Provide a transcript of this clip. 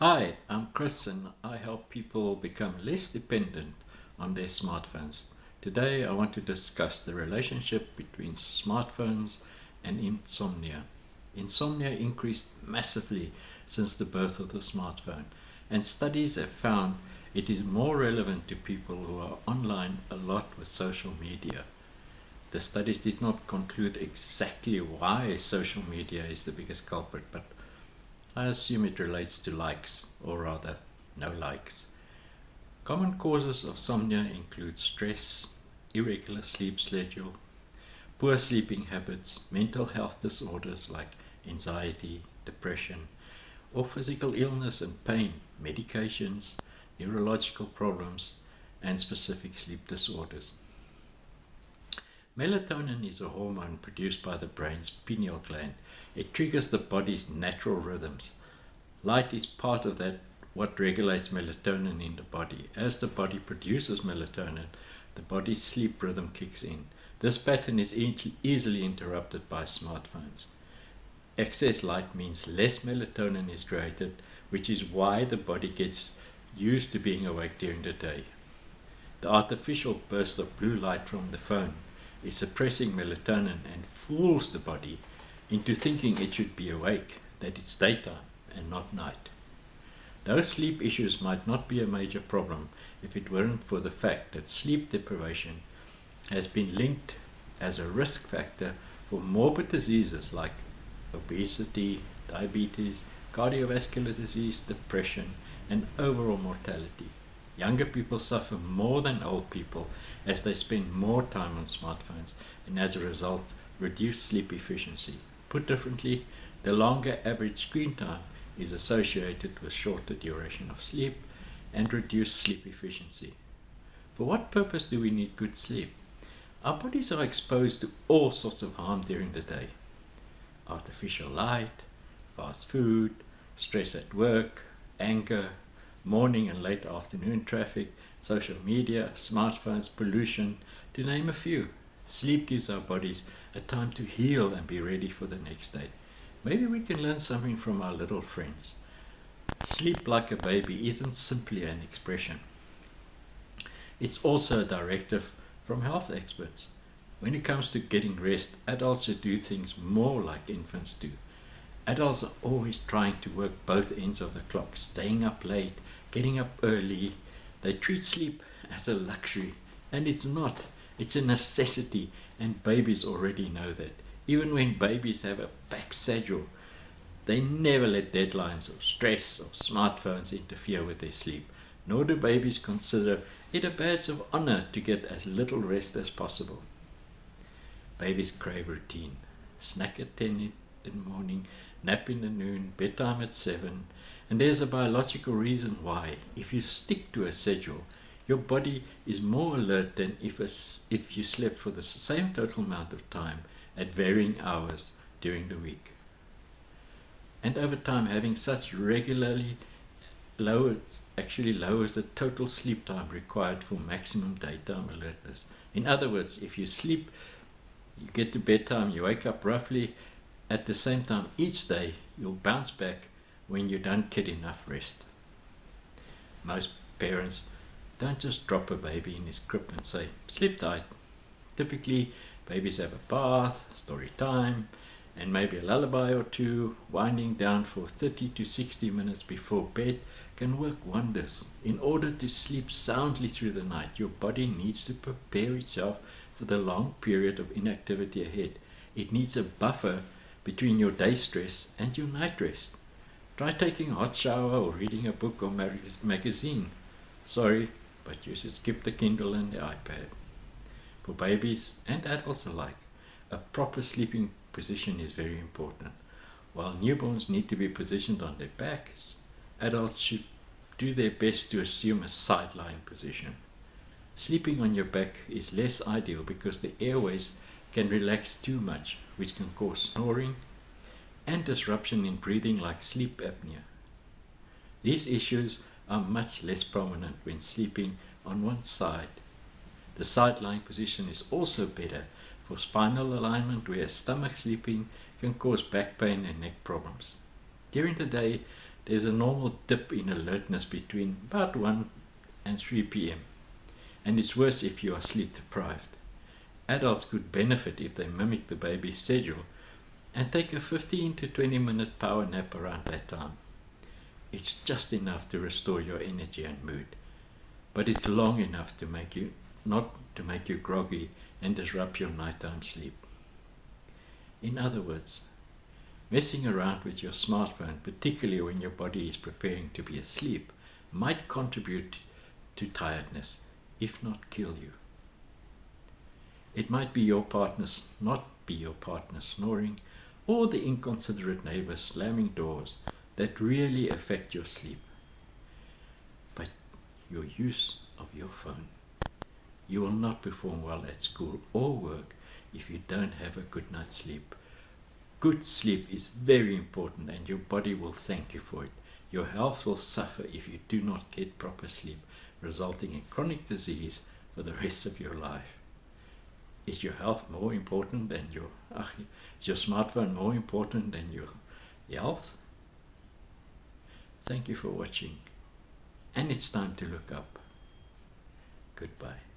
Hi, I'm Chris and I help people become less dependent on their smartphones. Today I want to discuss the relationship between smartphones and insomnia. Insomnia increased massively since the birth of the smartphone, and studies have found it is more relevant to people who are online a lot with social media. The studies did not conclude exactly why social media is the biggest culprit, but I assume it relates to likes, or rather, no likes. Common causes of insomnia include stress, irregular sleep schedule, poor sleeping habits, mental health disorders like anxiety, depression, or physical illness and pain, medications, neurological problems, and specific sleep disorders. Melatonin is a hormone produced by the brain's pineal gland. It triggers the body's natural rhythms. Light is part of that what regulates melatonin in the body. As the body produces melatonin, the body's sleep rhythm kicks in. This pattern is easily interrupted by smartphones. Excess light means less melatonin is created, which is why the body gets used to being awake during the day. The artificial burst of blue light from the phone is suppressing melatonin and fools the body into thinking it should be awake, that it's daytime and not night. Those sleep issues might not be a major problem if it weren't for the fact that sleep deprivation has been linked as a risk factor for morbid diseases like obesity, diabetes, cardiovascular disease, depression, and overall mortality. Younger people suffer more than old people as they spend more time on smartphones and as a result reduce sleep efficiency. Put differently, the longer average screen time is associated with shorter duration of sleep and reduced sleep efficiency. For what purpose do we need good sleep? Our bodies are exposed to all sorts of harm during the day. Artificial light, fast food, stress at work, anger, morning and late afternoon traffic, social media, smartphones, pollution, to name a few. Sleep gives our bodies a time to heal and be ready for the next day. Maybe we can learn something from our little friends. Sleep like a baby isn't simply an expression. It's also a directive from health experts. When it comes to getting rest, adults should do things more like infants do. Adults are always trying to work both ends of the clock, staying up late, getting up early. They treat sleep as a luxury, and it's not. It's a necessity, and babies already know that. Even when babies have a packed schedule, they never let deadlines or stress or smartphones interfere with their sleep, nor do babies consider it a badge of honor to get as little rest as possible. Babies crave routine. Snack at 10 in the morning, nap in the noon, bedtime at 7. And there's a biological reason why. If you stick to a schedule, your body is more alert than if you slept for the same total amount of time at varying hours during the week. And over time, having such regularly actually lowers the total sleep time required for maximum daytime alertness. In other words, if you sleep, you get to bedtime, you wake up roughly at the same time each day, you'll bounce back when you don't get enough rest. Most parents don't just drop a baby in his crib and say, sleep tight. Typically, babies have a bath, story time, and maybe a lullaby or two. Winding down for 30 to 60 minutes before bed can work wonders. In order to sleep soundly through the night, your body needs to prepare itself for the long period of inactivity ahead. It needs a buffer between your day stress and your night rest. Try taking a hot shower or reading a book or magazine. Sorry, but you should skip the Kindle and the iPad. For babies and adults alike, a proper sleeping position is very important. While newborns need to be positioned on their backs, adults should do their best to assume a side-lying position. Sleeping on your back is less ideal because the airways can relax too much, which can cause snoring and disruption in breathing like sleep apnea. These issues are much less prominent when sleeping on one side. The side-lying position is also better for spinal alignment, where stomach sleeping can cause back pain and neck problems. During the day, there's a normal dip in alertness between about 1 and 3 p.m. And it's worse if you are sleep deprived. Adults could benefit if they mimic the baby's schedule and take a 15 to 20 minute power nap around that time. It's just enough to restore your energy and mood, but it's long enough to make you not to make you groggy and disrupt your nighttime sleep. In other words, messing around with your smartphone, particularly when your body is preparing to be asleep, might contribute to tiredness, if not kill you. It might be your partner's, not be your partner snoring, or the inconsiderate neighbor slamming doors that really affect your sleep. But your use of your phone. You will not perform well at school or work if you don't have a good night's sleep. Good sleep is very important and your body will thank you for it. Your health will suffer if you do not get proper sleep, resulting in chronic disease for the rest of your life. Is your health more important than is your smartphone more important than your health? Thank you for watching. And it's time to look up. Goodbye.